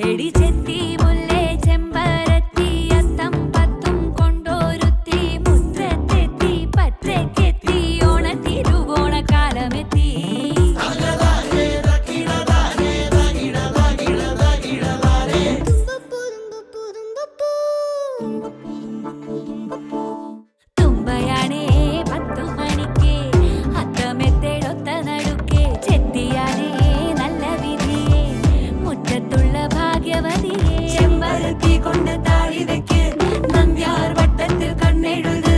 എടി ചെത്തി മുല്ലേ ചെമ്പരത്തി അത്തം പത്തും കൊണ്ടോരുത്തി മുറ്റത്തെത്തി പറ്റക്കെത്തി ഓണത്തിരുവോണക്കാലമെത്തി തുമ്പയാണേ 10 മണിക്ക് അത്തമെത്തേടൊത്ത നടുക്കെ ചെത്തിയാനേ നല്ല വിധിയെ മുറ്റത്തുള്ള ഭാഗ്യവതിയെ ചെമ്പരത്തി കൊണ്ട് താഴി വെക്ക് നന്ദ്യാർ വട്ടത്തിൽ കണ്ണെഴുത്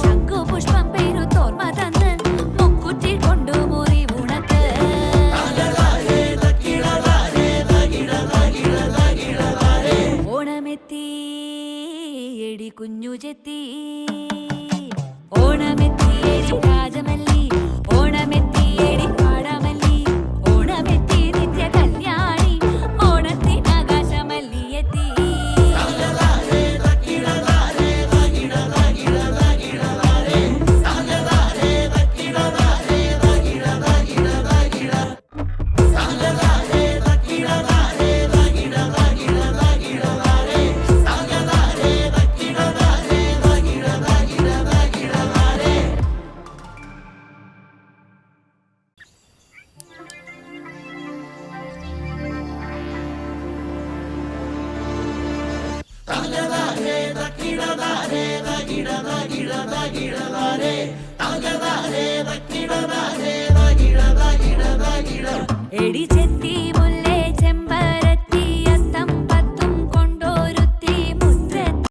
ശംഖു പുഷ്പം പേരു തോർമ തന്ന് മുക്കുറ്റി കൊണ്ടു മുറി ഉണക്ക് ഓണമെത്തി എടി കുഞ്ഞു ചെത്തി ഓണമെത്തി എടി രാജമല്ലി ഓണമെത്തി എടി പാടമല്ലി ഓണമെത്തി നിത്യ കല്യാണി ഓണത്തിനാകാശമല്ലി എത്തി എടി ചെത്തി